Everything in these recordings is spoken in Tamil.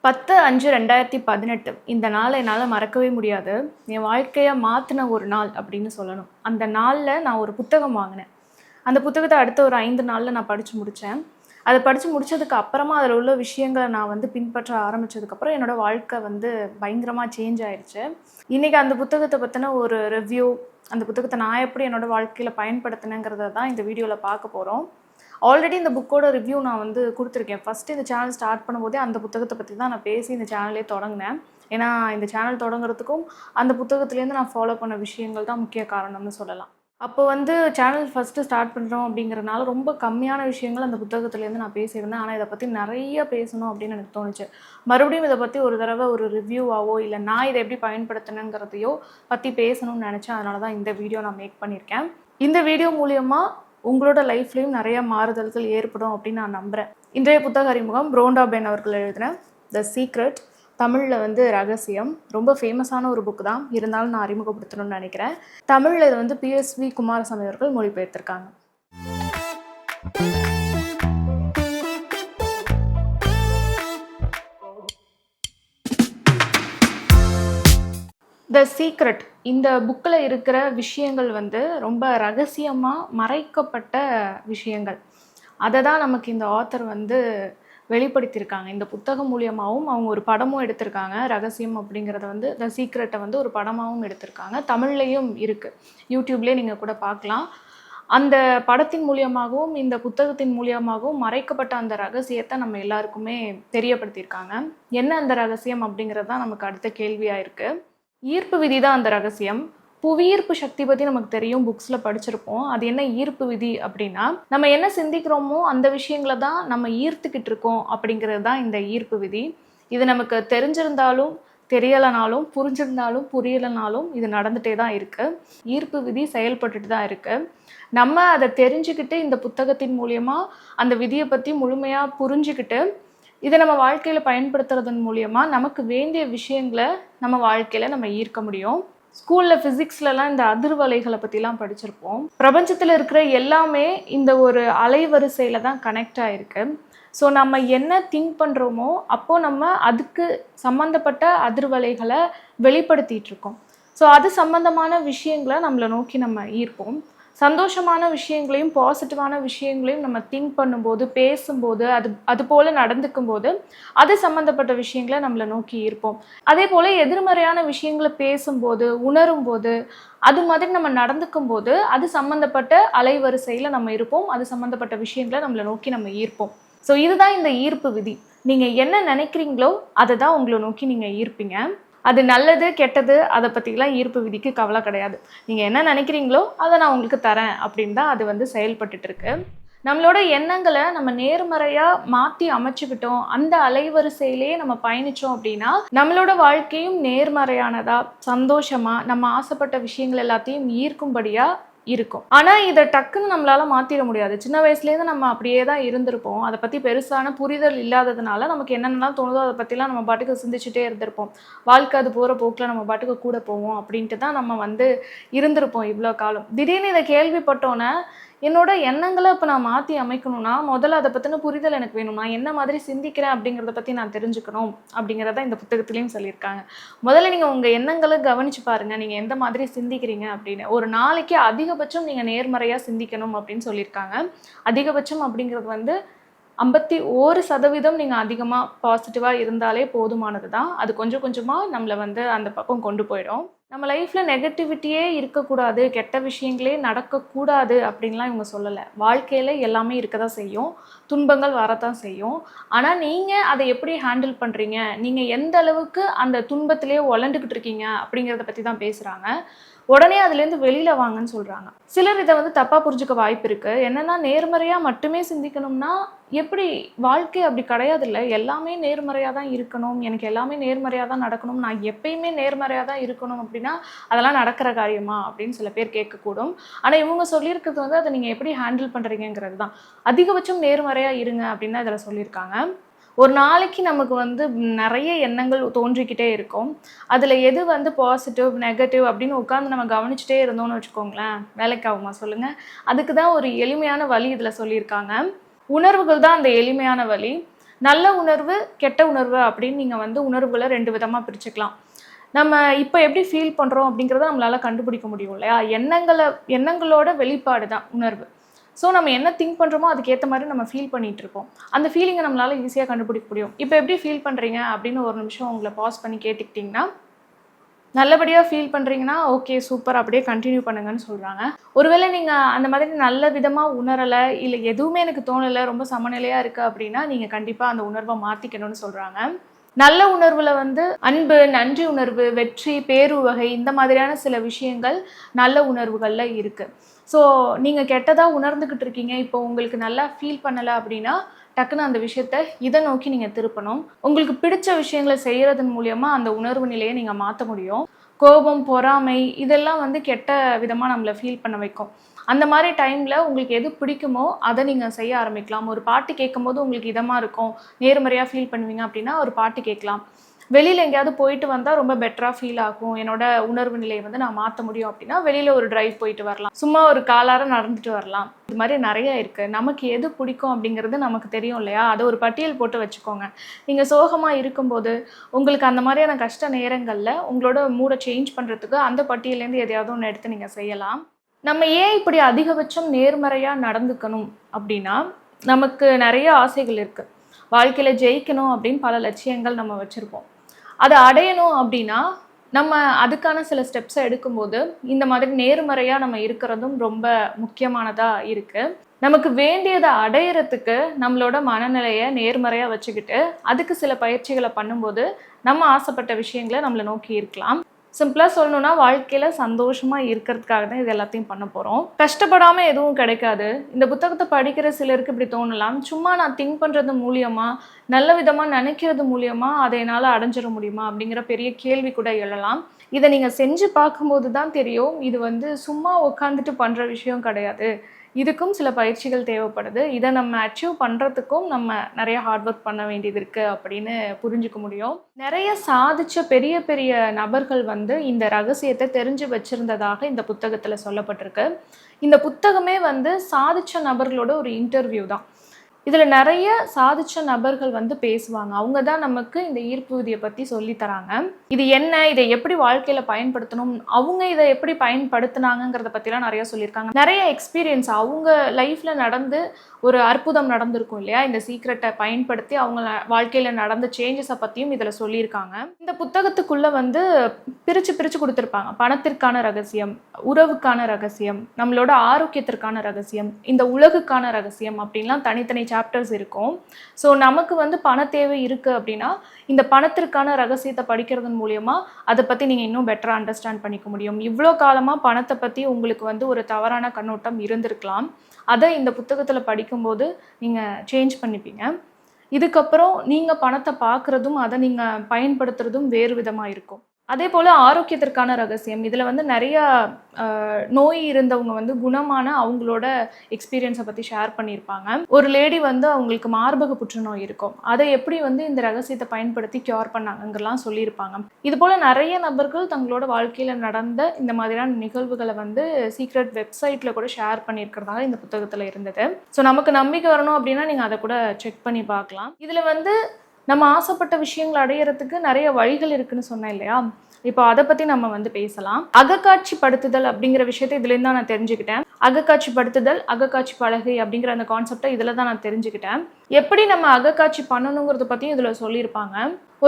10/5/2018 இந்த நாளை என்னால் மறக்கவே முடியாது. என் வாழ்க்கையை மாற்றின ஒரு நாள் அப்படின்னு சொல்லணும். அந்த நாளில் நான் ஒரு புத்தகம் வாங்கினேன். அந்த புத்தகத்தை அடுத்த ஒரு 5 நாளில் நான் படித்து முடித்தேன். அதை படித்து முடித்ததுக்கு அப்புறமா அதில் உள்ள விஷயங்களை நான் பின்பற்ற ஆரம்பித்ததுக்கப்புறம் என்னோடய வாழ்க்கை பயங்கரமாக சேஞ்ச் ஆயிடுச்சு. இன்றைக்கி அந்த புத்தகத்தை பற்றின ஒரு ரிவ்யூ, அந்த புத்தகத்தை நான் எப்படி என்னோடய வாழ்க்கையில் பயன்படுத்தினேங்கிறத தான் இந்த வீடியோவில் பார்க்க போகிறோம். ஆல்ரெடி இந்த புக்கோட ரிவ்யூ நான் கொடுத்துருக்கேன். ஃபஸ்ட்டு இந்த சேனல் ஸ்டார்ட் பண்ணும்போதே அந்த புத்தகத்தை பற்றி தான் நான் பேசி இந்த சேனலே தொடங்கினேன். ஏன்னா இந்த சேனல் தொடங்குறதுக்கும் அந்த புத்தகத்துலேருந்து நான் ஃபாலோ பண்ண விஷயங்கள் தான் முக்கிய காரணம்னு சொல்லலாம். அப்போ சேனல் ஃபஸ்ட்டு ஸ்டார்ட் பண்ணுறோம் அப்படிங்கிறனால ரொம்ப கம்மியான விஷயங்கள் அந்த புத்தகத்துலேருந்து நான் பேசியிருந்தேன். ஆனால் இதை பற்றி நிறைய பேசணும் அப்படின்னு எனக்கு தோணுச்சு. மறுபடியும் இதை பற்றி ஒரு தடவை ஒரு ரிவ்யூவாவோ இல்லை நான் இதை எப்படி பயன்படுத்தினேங்கிறதையோ பற்றி பேசணும்னு நினச்சேன். அதனால தான் இந்த வீடியோ நான் மேக் பண்ணியிருக்கேன். இந்த வீடியோ மூலியமாக உங்களோட லைஃப்லேயும் நிறைய மாறுதல்கள் ஏற்படும் அப்படின்னு நான் நம்புகிறேன். இன்றைய புத்தக அறிமுகம் ப்ரோண்டா பென் அவர்கள் எழுதின த சீக்ரெட், தமிழில் ரகசியம். ரொம்ப ஃபேமஸான ஒரு புக்கு தான், இருந்தாலும் நான் அறிமுகப்படுத்தணும்னு நினைக்கிறேன். தமிழில் இது PSV குமாரசாமி அவர்கள் மொழிபெயர்த்திருக்காங்க. த சீக்ரெட் இந்த புக்கில் இருக்கிற விஷயங்கள் ரொம்ப ரகசியமாக மறைக்கப்பட்ட விஷயங்கள். அதை தான் நமக்கு இந்த ஆத்தர் வெளிப்படுத்தியிருக்காங்க. இந்த புத்தகம் மூலியமாகவும் அவங்க ஒரு படமும் எடுத்திருக்காங்க. ரகசியம் அப்படிங்கிறத த சீக்ரெட்டை ஒரு படமாகவும் எடுத்திருக்காங்க. தமிழ்லேயும் இருக்குது, யூடியூப்லேயே நீங்கள் கூட பார்க்கலாம். அந்த படத்தின் மூலியமாகவும் இந்த புத்தகத்தின் மூலியமாகவும் மறைக்கப்பட்ட அந்த ரகசியத்தை நம்ம எல்லாருக்குமே தெரியப்படுத்தியிருக்காங்க. என்ன அந்த ரகசியம் அப்படிங்கிறது தான் நமக்கு அடுத்த கேள்வியாக இருக்குது. ஈர்ப்பு விதி தான் அந்த ரகசியம். புவியீர்ப்பு சக்தி பற்றி நமக்கு தெரியும், புக்ஸில் படிச்சிருப்போம். அது என்ன ஈர்ப்பு விதி அப்படின்னா, நம்ம என்ன சிந்திக்கிறோமோ அந்த விஷயங்களை தான் நம்ம ஈர்த்துக்கிட்டு இருக்கோம் அப்படிங்கிறது தான் இந்த ஈர்ப்பு விதி. இது நமக்கு தெரிஞ்சிருந்தாலும் தெரியலைனாலும் புரிஞ்சிருந்தாலும் புரியலைனாலும் இது நடந்துகிட்டே தான் இருக்குது. ஈர்ப்பு விதி செயல்பட்டுட்டு தான் இருக்குது. நம்ம அதை தெரிஞ்சுக்கிட்டு இந்த புத்தகத்தின் மூலியமாக அந்த விதியை பற்றி முழுமையாக புரிஞ்சுக்கிட்டு இதை நம்ம வாழ்க்கையில் பயன்படுத்துறதன் மூலியமாக நமக்கு வேண்டிய விஷயங்களை நம்ம வாழ்க்கையில் நம்ம ஈர்க்க முடியும். ஸ்கூலில் ஃபிசிக்ஸ்லலாம் இந்த அதிர்வலைகளை பற்றிலாம் படிச்சிருப்போம். பிரபஞ்சத்தில் இருக்கிற எல்லாமே இந்த ஒரு அலைவரிசையில் தான் கனெக்ட் ஆகிருக்கு. ஸோ நம்ம என்ன திங்க் பண்ணுறோமோ அப்போது நம்ம அதுக்கு சம்மந்தப்பட்ட அதிர்வலைகளை வெளிப்படுத்திகிட்டு இருக்கோம். ஸோ அது சம்மந்தமான விஷயங்களை நம்மளை நோக்கி நம்ம ஈர்ப்போம். சந்தோஷமான விஷயங்களையும் பாசிட்டிவான விஷயங்களையும் நம்ம திங்க் பண்ணும்போது, பேசும்போது, அது போல் நடந்துக்கும் போது அது சம்மந்தப்பட்ட விஷயங்களை நம்மளை நோக்கி இருப்போம். அதே போல் எதிர்மறையான விஷயங்களை பேசும்போது, உணரும் போது, அது மாதிரி நம்ம நடந்துக்கும் போது அது சம்மந்தப்பட்ட அலைவரிசையில் நம்ம இருப்போம். அது சம்மந்தப்பட்ட விஷயங்களை நம்மளை நோக்கி நம்ம ஈர்ப்போம். ஸோ இதுதான் இந்த ஈர்ப்பு விதி. நீங்கள் என்ன நினைக்கிறீங்களோ அதை தான் உங்களை நோக்கி நீங்கள் ஈர்ப்பீங்க. அது நல்லது கெட்டது அதை பற்றிலாம் ஈர்ப்பு விதிக்கு கவலை கிடையாது. நீங்கள் என்ன நினைக்கிறீங்களோ அதை நான் உங்களுக்கு தரேன் அப்படின்னு தான் அது செயல்பட்டுட்டு இருக்கு. நம்மளோட எண்ணங்களை நம்ம நேர்மறையாக மாற்றி அமைச்சுக்கிட்டோம், அந்த அலைவரிசையிலே நம்ம பயணித்தோம் அப்படின்னா நம்மளோட வாழ்க்கையும் நேர்மறையானதாக, சந்தோஷமாக, நம்ம ஆசைப்பட்ட விஷயங்கள் எல்லாத்தையும் ஈர்க்கும்படியாக இருக்கும். ஆனால் இதை டக்குன்னு நம்மளால மாற்றிட முடியாது. சின்ன வயசுலேருந்து நம்ம அப்படியே தான் இருந்திருப்போம். அதை பற்றி பெருசான புரிதல் இல்லாததுனால நமக்கு என்னென்னலாம் தோணுதோ அதை பற்றிலாம் நம்ம பாட்டுக்கு சிந்திச்சுட்டே இருந்திருப்போம். வாழ்க்கை அது போகிற போக்கில் நம்ம பாட்டுக்கு கூட போவோம் அப்படின்ட்டு தான் நம்ம இருந்திருப்போம் இவ்வளோ காலம். திடீர்னு இதை கேள்விப்பட்டோன்னே என்னோட எண்ணங்களை இப்போ நான் மாற்றி அமைக்கணும்னா முதல்ல அதை பற்றின புரிதல் எனக்கு வேணும். நான் என்ன மாதிரி சிந்திக்கிறேன் அப்படிங்கிறத பற்றி நான் தெரிஞ்சுக்கணும் அப்படிங்கிறத இந்த புத்தகத்துலேயும் சொல்லியிருக்காங்க. முதல்ல நீங்கள் உங்கள் எண்ணங்களை கவனித்து பாருங்கள், நீங்கள் எந்த மாதிரி சிந்திக்கிறீங்க அப்படின்னு. ஒரு நாளைக்கு அதிகபட்சம் நீங்கள் நேர்மறையாக சிந்திக்கணும் அப்படின்னு சொல்லியிருக்காங்க. அதிகபட்சம் அப்படிங்கிறது 51% நீங்கள் அதிகமாக பாசிட்டிவாக இருந்தாலே போதுமானது தான். அது கொஞ்சம் கொஞ்சமாக நம்மளை அந்த பக்கம் கொண்டு போயிடும். நம்ம லைஃப்பில் நெகட்டிவிட்டியே இருக்கக்கூடாது, கெட்ட விஷயங்களே நடக்கக்கூடாது அப்படின்லாம் இவங்க சொல்லலை. வாழ்க்கையில் எல்லாமே இருக்க தான் செய்யும், துன்பங்கள் வரத்தான் செய்யும். ஆனால் நீங்கள் அதை எப்படி ஹேண்டில் பண்ணுறீங்க, நீங்கள் எந்த அளவுக்கு அந்த துன்பத்திலே உழண்டுக்கிட்டு இருக்கீங்க அப்படிங்கிறத பற்றி தான் பேசுகிறாங்க. உடனே அதுலேருந்து வெளியில் வாங்கன்னு சொல்கிறாங்க. சிலர் இதை தப்பாக புரிஞ்சுக்க வாய்ப்பு இருக்குது. என்னென்னா நேர்மறையாக மட்டுமே சிந்திக்கணும்னா எப்படி, வாழ்க்கை அப்படி கிடையாது இல்லை, எல்லாமே நேர்மறையாக தான் இருக்கணும், எனக்கு எல்லாமே நேர்மறையாக தான் நடக்கணும், நான் எப்பயுமே நேர்மறையாக தான் இருக்கணும் அப்படின்னா அதெல்லாம் நடக்கிற காரியமா அப்படின்னு சில பேர் கேட்கக்கூடும். ஆனால் இவங்க சொல்லியிருக்கிறது அதை நீங்கள் எப்படி ஹேண்டில் பண்ணுறீங்கிறது தான். அதிகபட்சம் நேர்மறையாக இருங்க அப்படின்னு தான் இதில் சொல்லியிருக்காங்க. ஒரு நாளைக்கு நமக்கு நிறைய எண்ணங்கள் தோன்றிக்கிட்டே இருக்கும். அதில் எது பாசிட்டிவ் நெகட்டிவ் அப்படின்னு உட்காந்து நம்ம கவனிச்சுட்டே இருந்தோம்னு வச்சுக்கோங்களேன், வேலைக்கு ஆகுமா சொல்லுங்கள்? அதுக்கு தான் ஒரு எளிமையான வழி இதில் சொல்லியிருக்காங்க. உணர்வுகள் தான் அந்த எளிமையான வழி. நல்ல உணர்வு கெட்ட உணர்வு அப்படின்னு நீங்கள் வந்து உணர்வுகளை 2 விதமாக பிரிச்சுக்கலாம். நம்ம இப்போ எப்படி ஃபீல் பண்ணுறோம் அப்படிங்கிறத நம்மளால் கண்டுபிடிக்க முடியும் இல்லையா? எண்ணங்களோட வெளிப்பாடு தான் உணர்வு. ஸோ நம்ம என்ன திங்க் பண்ணுறோமோ அதுக்கேற்ற மாதிரி நம்ம ஃபீல் பண்ணிகிட்டு இருப்போம். அந்த ஃபீலிங்கை நம்மளால் ஈஸியாக கண்டுபிடிக்க முடியும். இப்போ எப்படி ஃபீல் பண்ணுறீங்க அப்படின்னு ஒரு நிமிஷம் உங்களை பாஸ் பண்ணி கேட்டுக்கிட்டிங்கன்னா, நல்லபடியாக ஃபீல் பண்ணுறீங்கன்னா ஓகே சூப்பர் அப்படியே கண்டினியூ பண்ணுங்கன்னு சொல்கிறாங்க. ஒருவேளை நீங்கள் அந்த மாதிரி நல்ல விதமாக உணரலை, இல்லை எதுவுமே எனக்கு தோணலை, ரொம்ப சமநிலையாக இருக்குது அப்படின்னா நீங்கள் கண்டிப்பாக அந்த உணர்வை மாற்றிக்கணும்னு சொல்கிறாங்க. நல்ல உணர்வில் வந்து அன்பு, நன்றி உணர்வு, வெற்றி, பேருவகை இந்த மாதிரியான சில விஷயங்கள் நல்ல உணர்வுகளில் இருக்குது. ஸோ நீங்கள் கெட்டதாக உணர்ந்துக்கிட்டு இருக்கீங்க, இப்போ உங்களுக்கு நல்லா ஃபீல் பண்ணலை அப்படின்னா டக்குன்னு அந்த விஷயத்த இதை நோக்கி நீங்கள் திருப்பணும். உங்களுக்கு பிடிச்ச விஷயங்களை செய்கிறதன் மூலியமாக அந்த உணர்வு நிலையை நீங்கள் மாற்ற முடியும். கோபம், பொறாமை இதெல்லாம் வந்து கெட்ட விதமாக நம்மளை ஃபீல் பண்ண வைக்கும். அந்த மாதிரி டைமில் உங்களுக்கு எது பிடிக்குமோ அதை நீங்கள் செய்ய ஆரம்பிக்கலாம். ஒரு பாட்டு கேட்கும்போது உங்களுக்கு இதமாக இருக்கும், நேர்மறையாக ஃபீல் பண்ணுவீங்க அப்படின்னா ஒரு பாட்டு கேட்கலாம். வெளியில் எங்கேயாவது போயிட்டு வந்தால் ரொம்ப பெட்டராக ஃபீல் ஆகும், என்னோட உணர்வு நிலையை வந்து நான் மாற்ற முடியும் அப்படின்னா வெளியில் ஒரு டிரைவ் போயிட்டு வரலாம், சும்மா ஒரு காலார நடந்துட்டு வரலாம். இது மாதிரி நிறைய இருக்குது. நமக்கு எது பிடிக்கும் அப்படிங்கிறது நமக்கு தெரியும் இல்லையா? அதை ஒரு பட்டியல் போட்டு வச்சுக்கோங்க. நீங்கள் சோகமாக இருக்கும்போது உங்களுக்கு அந்த மாதிரியான கஷ்ட நேரங்களில் உங்களோட மூடை சேஞ்ச் பண்ணுறதுக்கு அந்த பட்டியலேருந்து எதையாவது ஒன்று எடுத்து நீங்கள் செய்யலாம். நம்ம ஏன் இப்படி அதிகபட்சம் நேர்மறையாக நடந்துக்கணும் அப்படின்னா, நமக்கு நிறைய ஆசைகள் இருக்குது. வாழ்க்கையில் ஜெயிக்கணும் அப்படின்னு பல லட்சியங்கள் நம்ம வச்சுருப்போம். அதை அடையணும் அப்படின்னா நம்ம அதுக்கான சில ஸ்டெப்ஸை எடுக்கும்போது இந்த மாதிரி நேர்மறையாக நம்ம இருக்கிறதும் ரொம்ப முக்கியமானதாக இருக்குது. நமக்கு வேண்டியதை அடையிறதுக்கு நம்மளோட மனநிலையை நேர்மறையாக வச்சுக்கிட்டு அதுக்கு சில பயிற்சிகளை பண்ணும்போது நம்ம ஆசைப்பட்ட விஷயங்களை நம்மளை நோக்கி இருக்கலாம். சிம்பிளாக சொல்லணும்னா வாழ்க்கையில் சந்தோஷமாக இருக்கிறதுக்காக தான் இது எல்லாத்தையும் பண்ண போகிறோம். கஷ்டப்படாமல் எதுவும் கிடைக்காது. இந்த புத்தகத்தை படிக்கிற சிலருக்கு இப்படி தோணலாம், சும்மா நான் திங்க் பண்ணுறது மூலியமாக, நல்ல விதமாக நினைக்கிறது மூலியமாக அதை என்னால் அடைஞ்சிட முடியுமா அப்படிங்கிற பெரிய கேள்வி கூட எழலாம். இதை நீங்கள் செஞ்சு பார்க்கும்போது தான் தெரியும், இது வந்து சும்மா உட்காந்துட்டு பண்ணுற விஷயம் கிடையாது. இதுக்கும் சில பயிற்சிகள் தேவைப்படுது. இதை நம்ம அச்சீவ் பண்ணுறதுக்கும் நம்ம நிறைய ஹார்ட் ஒர்க் பண்ண வேண்டியது இருக்குது அப்படின்னு புரிஞ்சுக்க முடியும். நிறைய சாதிச்ச பெரிய பெரிய நபர்கள் வந்து இந்த ரகசியத்தை தெரிஞ்சு வச்சுருந்ததாக இந்த புத்தகத்தில் சொல்லப்பட்டிருக்கு. இந்த புத்தகமே வந்து சாதிச்ச நபர்களோட ஒரு இன்டர்வியூ தான். இதில் நிறைய சாதிச்ச நபர்கள் வந்து பேசுவாங்க. அவங்க தான் நமக்கு இந்த ஈர்ப்பு விதியை பற்றி சொல்லி தராங்க. இது என்ன, இதை எப்படி வாழ்க்கையில் பயன்படுத்தணும், அவங்க இதை எப்படி பயன்படுத்தினாங்கிறத பற்றிலாம் நிறைய சொல்லியிருக்காங்க. நிறைய எக்ஸ்பீரியன்ஸ் அவங்க லைஃப்பில் நடந்து ஒரு அற்புதம் நடந்திருக்கும் இல்லையா? இந்த சீக்ரெட்டை பயன்படுத்தி அவங்க வாழ்க்கையில் நடந்த சேஞ்சஸை பற்றியும் இதில் சொல்லியிருக்காங்க. இந்த புத்தகத்துக்குள்ளே வந்து பிரித்து பிரித்து கொடுத்துருப்பாங்க. பணத்திற்கான ரகசியம், உறவுக்கான ரகசியம், நம்மளோட ஆரோக்கியத்திற்கான ரகசியம், இந்த உலகுக்கான ரகசியம் அப்படின்லாம் தனித்தனி சாப்டர்ஸ் இருக்கும். ஸோ நமக்கு வந்து பண தேவை இருக்குது அப்படின்னா இந்த பணத்திற்கான ரகசியத்தை படிக்கிறதன் மூலயமா அதை பற்றி நீங்கள் இன்னும் பெட்டராக அண்டர்ஸ்டாண்ட் பண்ணிக்க முடியும். இவ்வளோ காலமாக பணத்தை பற்றி உங்களுக்கு வந்து ஒரு தவறான கண்ணோட்டம் இருந்திருக்கலாம். அதை இந்த புத்தகத்தில் படிக்கும்போது நீங்கள் சேஞ்ச் பண்ணிப்பீங்க. இதுக்கப்புறம் நீங்கள் பணத்தை பார்க்குறதும் அதை நீங்கள் பயன்படுத்துகிறதும் வேறு விதமாக இருக்கும். அதே போல் ஆரோக்கியத்திற்கான ரகசியம், இதில் வந்து நிறையா நோய் இருந்தவங்க வந்து குணமான அவங்களோட எக்ஸ்பீரியன்ஸை பற்றி ஷேர் பண்ணியிருப்பாங்க. ஒரு லேடி வந்து அவங்களுக்கு மார்பக புற்றுநோய் இருக்கும், அதை எப்படி வந்து இந்த ரகசியத்தை பயன்படுத்தி க்யூர் பண்ணாங்கலாம் சொல்லியிருப்பாங்க. இது போல் நிறைய நபர்கள் தங்களோட வாழ்க்கையில் நடந்த இந்த மாதிரியான நிகழ்வுகளை வந்து சீக்ரெட் வெப்சைட்டில் கூட ஷேர் பண்ணியிருக்கிறதாக இந்த புத்தகத்தில் இருந்தது. ஸோ நமக்கு நம்பிக்கை வரணும் அப்படின்னா நீங்கள் அதை கூட செக் பண்ணி பார்க்கலாம். இதில் வந்து நம்ம ஆசைப்பட்ட விஷயங்களை அடையிறதுக்கு நிறைய வழிகள் இருக்குன்னு சொன்னேன் இல்லையா? இப்போ அதை பற்றி நம்ம வந்து பேசலாம். அகக்காட்சி படுத்துதல் அப்படிங்கிற விஷயத்தை இதுலேருந்து தான் நான் தெரிஞ்சுக்கிட்டேன். அகக்காட்சி படுத்துதல், அகக்காட்சி பலகை அப்படிங்கிற அந்த கான்செப்டை இதில் தான் நான் தெரிஞ்சுக்கிட்டேன். எப்படி நம்ம அகக்காட்சி பண்ணணுங்கிறத பற்றியும் இதில் சொல்லியிருப்பாங்க.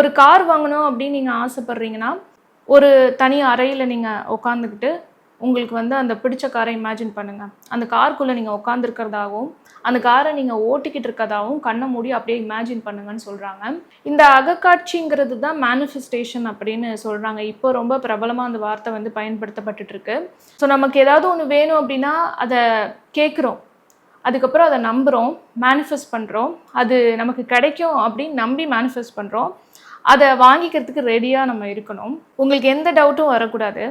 ஒரு கார் வாங்கணும் அப்படின்னு நீங்கள் ஆசைப்பட்றீங்கன்னா ஒரு தனி அறையில் நீங்கள் உட்காந்துக்கிட்டு உங்களுக்கு வந்து அந்த பிடிச்ச காரை இமேஜின் பண்ணுங்கள். அந்த காருக்குள்ளே நீங்கள் உட்காந்துருக்கிறதாகவும் அந்த காரை நீங்கள் ஓட்டிக்கிட்டு இருக்கிறதாகவும் கண்ணை மூடி அப்படியே இமேஜின் பண்ணுங்கன்னு சொல்கிறாங்க. இந்த அகக்காட்சிங்கிறது தான் மேனிஃபெஸ்டேஷன் அப்படின்னு சொல்கிறாங்க. இப்போ ரொம்ப பிரபலமாக அந்த வார்த்தை வந்து பயன்படுத்தப்பட்டுட்டு இருக்கு. ஸோ நமக்கு ஏதாவது ஒன்று வேணும் அப்படின்னா அதை கேட்குறோம், அதுக்கப்புறம் அதை நம்புகிறோம், மேனிஃபெஸ்ட் பண்ணுறோம், அது நமக்கு கிடைக்கும் அப்படின்னு நம்பி மேனிஃபெஸ்ட் பண்ணுறோம். அதை வாங்கிக்கிறதுக்கு ரெடியாக நம்ம இருக்கணும். உங்களுக்கு எந்த டவுட்டும் வரக்கூடாது.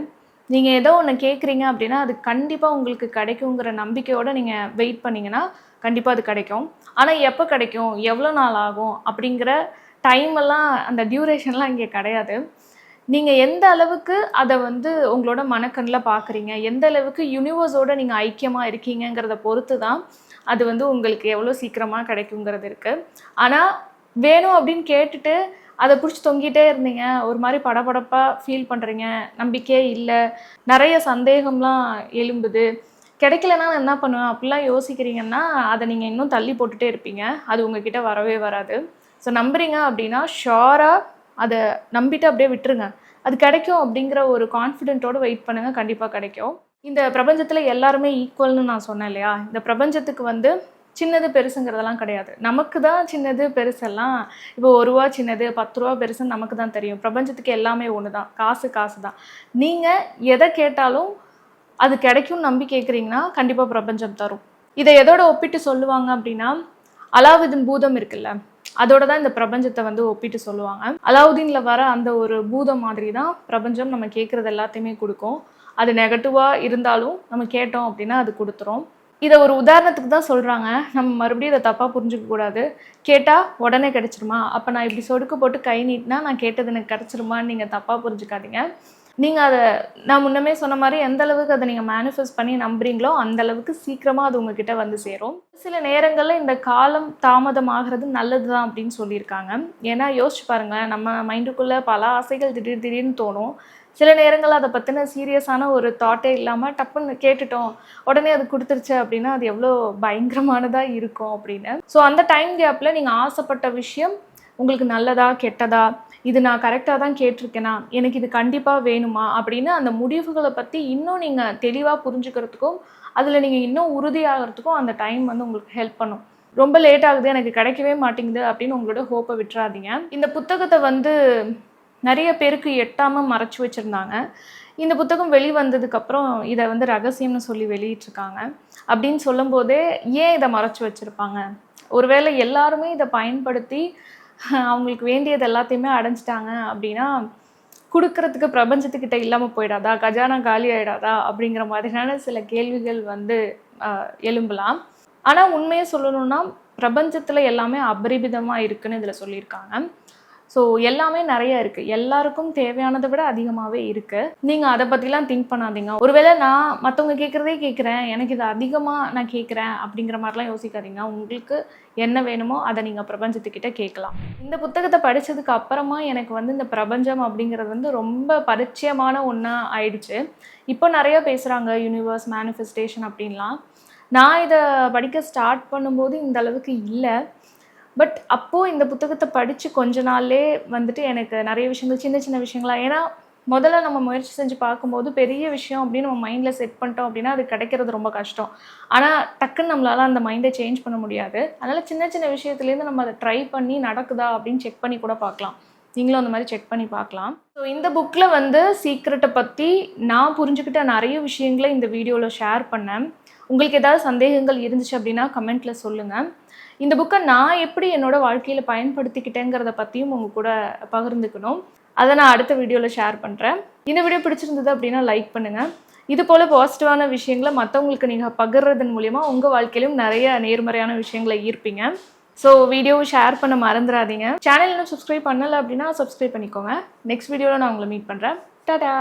நீங்கள் ஏதோ ஒன்று கேட்குறீங்க அப்படின்னா அது கண்டிப்பாக உங்களுக்கு கிடைக்குங்கிற நம்பிக்கையோடு நீங்கள் வெயிட் பண்ணிங்கன்னா கண்டிப்பாக அது கிடைக்கும். ஆனால் எப்போ கிடைக்கும், எவ்வளோ நாள் ஆகும் அப்படிங்கிற டைமெல்லாம், அந்த டியூரேஷன்லாம் இங்கே கிடையாது. நீங்கள் எந்த அளவுக்கு அதை வந்து உங்களோட மனக்கண்ணில் பார்க்குறீங்க, எந்த அளவுக்கு யூனிவர்ஸோடு நீங்கள் ஐக்கியமாக இருக்கீங்கிறத பொறுத்து தான் அது வந்து உங்களுக்கு எவ்வளோ சீக்கிரமாக கிடைக்குங்கிறது இருக்குது. ஆனால் வேணும் அப்படின்னு கேட்டுட்டு அதை பிடிச்சி தொங்கிட்டே இருந்தீங்க, ஒரு மாதிரி படபடப்பாக ஃபீல் பண்ணுறீங்க, நம்பிக்கையே இல்லை, நிறைய சந்தேகம்லாம் எழும்புது, கிடைக்கலன்னா நான் என்ன பண்ணுவேன் அப்படிலாம் யோசிக்கிறீங்கன்னா அதை நீங்கள் இன்னும் தள்ளி போட்டுகிட்டே இருப்பீங்க. அது உங்ககிட்ட வரவே வராது. ஸோ நம்புறீங்க அப்படின்னா ஷோராக அதை நம்பிட்டு அப்படியே விட்டுருங்க. அது கிடைக்கும் அப்படிங்கிற ஒரு கான்ஃபிடென்ட்டோடு வெயிட் பண்ணுங்கள், கண்டிப்பாக கிடைக்கும். இந்த பிரபஞ்சத்தில் எல்லாருமே ஈக்குவல்னு நான் சொன்னேன் இல்லையா? இந்த பிரபஞ்சத்துக்கு வந்து சின்னது பெருசுங்கிறதெல்லாம் கிடையாது. நமக்கு தான் சின்னது பெருசெல்லாம். இப்போ ₹1 சின்னது, ₹10 பெருசுன்னு நமக்கு தான் தெரியும். பிரபஞ்சத்துக்கு எல்லாமே ஒன்று தான். காசு காசு தான். நீங்கள் எதை கேட்டாலும் அது கிடைக்கும்னு நம்பி கேட்குறீங்கன்னா கண்டிப்பாக பிரபஞ்சம் தரும். இதை எதோட ஒப்பிட்டு சொல்லுவாங்க அப்படின்னா, அலாவுதீன் பூதம் இருக்குல்ல, அதோட தான் இந்த பிரபஞ்சத்தை வந்து ஒப்பிட்டு சொல்லுவாங்க. அலாவுதீனில் வர அந்த ஒரு பூதம் மாதிரி தான் பிரபஞ்சம் நம்ம கேட்குறது எல்லாத்தையுமே கொடுக்கும். அது நெகட்டிவாக இருந்தாலும் நம்ம கேட்டோம் அப்படின்னா அது கொடுத்துரும். இதை ஒரு உதாரணத்துக்கு தான் சொல்கிறாங்க. நம்ம மறுபடியும் இதை தப்பாக புரிஞ்சுக்க கூடாது. கேட்டால் உடனே கிடச்சிருமா, அப்போ நான் இப்படி சொடுக்கு போட்டு கை நீட்டினா நான் கேட்டது எனக்கு கிடச்சிருமான்னு நீங்கள் தப்பாக புரிஞ்சுக்காதீங்க. நீங்கள் அதை நான் முன்னமே சொன்ன மாதிரி எந்த அளவுக்கு அதை நீங்கள் மேனிஃபெஸ்ட் பண்ணி நம்புறீங்களோ அந்த அளவுக்கு சீக்கிரமாக அது உங்ககிட்ட வந்து சேரும். சில நேரங்களில் இந்த காலம் தாமதமாகிறது நல்லது தான் அப்படின்னு சொல்லியிருக்காங்க. ஏன்னா யோசிச்சு பாருங்கள், நம்ம மைண்டுக்குள்ளே பல ஆசைகள் திடீர்னு தோணும். சில நேரங்கள் அதை பற்றின சீரியஸான ஒரு தாட்டே இல்லாமல் டப்புன்னு கேட்டுட்டோம், உடனே அது கொடுத்துருச்சு அப்படின்னா அது எவ்வளோ பயங்கரமானதாக இருக்கும் அப்படின்னு. ஸோ அந்த டைம் கேப்பில் நீங்கள் ஆசைப்பட்ட விஷயம் உங்களுக்கு நல்லதா கெட்டதா, இது நான் கரெக்டாக தான் கேட்டிருக்கேனா, எனக்கு இது கண்டிப்பாக வேணுமா அப்படின்னு அந்த முடிவுகளை பற்றி இன்னும் நீங்கள் தெளிவாக புரிஞ்சுக்கிறதுக்கும் அதில் நீங்கள் இன்னும் உறுதியாகிறதுக்கும் அந்த டைம் வந்து உங்களுக்கு ஹெல்ப் பண்ணும். ரொம்ப லேட் ஆகுது, எனக்கு கிடைக்கவே மாட்டேங்குது அப்படின்னு உங்களோட ஹோப்பை விட்டுறாதீங்க. இந்த புத்தகத்தை வந்து நிறைய பேருக்கு எட்டாமல் மறைச்சி வச்சுருந்தாங்க. இந்த புத்தகம் வெளிவந்ததுக்கப்புறம் இதை வந்து ரகசியம்னு சொல்லி வெளியிட்ருக்காங்க. அப்படின்னு சொல்லும்போதே ஏன் இதை மறைச்சி வச்சுருப்பாங்க? ஒருவேளை எல்லாருமே இதை பயன்படுத்தி அவங்களுக்கு வேண்டியது எல்லாத்தையுமே அடைஞ்சிட்டாங்க அப்படின்னா கொடுக்கறதுக்கு பிரபஞ்சத்துக்கிட்ட இல்லாமல் போயிடாதா, கஜானா காலி ஆகிடாதா அப்படிங்கிற மாதிரியான சில கேள்விகள் வந்து எழும்பலாம். ஆனால் உண்மையை சொல்லணும்னா பிரபஞ்சத்தில் எல்லாமே அபரிமிதமாக இருக்குன்னு இதில் சொல்லியிருக்காங்க. ஸோ எல்லாமே நிறைய இருக்குது, எல்லாருக்கும் தேவையானதை விட அதிகமாகவே இருக்குது. நீங்கள் அதை பற்றிலாம் திங்க் பண்ணாதீங்க. ஒருவேளை நான் மற்றவங்க கேட்குறதே கேட்குறேன், எனக்கு இது அதிகமாக நான் கேட்குறேன் அப்படிங்கிற மாதிரிலாம் யோசிக்காதீங்க. உங்களுக்கு என்ன வேணுமோ அதை நீங்கள் பிரபஞ்சத்துக்கிட்ட கேட்கலாம். இந்த புத்தகத்தை படித்ததுக்கு அப்புறமா எனக்கு வந்து இந்த பிரபஞ்சம் அப்படிங்கிறது வந்து ரொம்ப பரிச்சயமான ஒன்றா ஆயிடுச்சு. இப்போ நிறைய பேசுகிறாங்க யூனிவர்ஸ், மேனிஃபெஸ்டேஷன் அப்படின்லாம். நான் இதை படிக்க ஸ்டார்ட் பண்ணும்போது இந்த அளவுக்கு இல்லை. பட் அப்போது இந்த புத்தகத்தை படித்து கொஞ்ச நாள்லே வந்துட்டு எனக்கு நிறைய விஷயங்கள், சின்ன சின்ன விஷயங்களா, ஏன்னா முதல்ல நம்ம முயற்சி செஞ்சு பார்க்கும்போது பெரிய விஷயம் அப்படின்னு நம்ம மைண்டில் செட் பண்ணிட்டோம் அப்படின்னா அது கிடைக்கிறது ரொம்ப கஷ்டம். ஆனால் டக்குன்னு நம்மளால் அந்த மைண்டை சேஞ்ச் பண்ண முடியாது. அதனால் சின்ன சின்ன விஷயத்துலேருந்து நம்ம அதை ட்ரை பண்ணி நடக்குதா அப்படின்னு செக் பண்ணி கூட பார்க்கலாம். நீங்களும் அந்த மாதிரி செக் பண்ணி பார்க்கலாம். ஸோ இந்த புக்கில் வந்து சீக்ரெட்டை பற்றி நான் புரிஞ்சுக்கிட்ட நிறைய விஷயங்களை இந்த வீடியோவில் ஷேர் பண்ணேன். உங்களுக்கு ஏதாவது சந்தேகங்கள் இருந்துச்சு அப்படின்னா கமெண்ட்டில் சொல்லுங்கள். இந்த புக்கை நான் எப்படி என்னோடய வாழ்க்கையில் பயன்படுத்திக்கிட்டேங்கிறத பற்றியும் உங்கள் கூட பகிர்ந்துக்கணும். அதை நான் அடுத்த வீடியோவில் ஷேர் பண்ணுறேன். இந்த வீடியோ பிடிச்சிருந்தது அப்படின்னா லைக் பண்ணுங்கள். இது போல் பாசிட்டிவான விஷயங்களை மற்றவங்களுக்கு நீங்கள் பகிர்றதன் மூலிமா உங்கள் வாழ்க்கையிலும் நிறைய நேர்மறையான விஷயங்களை ஈர்ப்பீங்க. ஸோ வீடியோவை ஷேர் பண்ண மறந்துடாதீங்க. சேனல் இன்னும் சப்ஸ்கிரைப் பண்ணலை அப்படின்னா சப்ஸ்கிரைப் பண்ணிக்கோங்க. நெக்ஸ்ட் வீடியோவில் நான் உங்களை மீட் பண்ணுறேன். டாடா.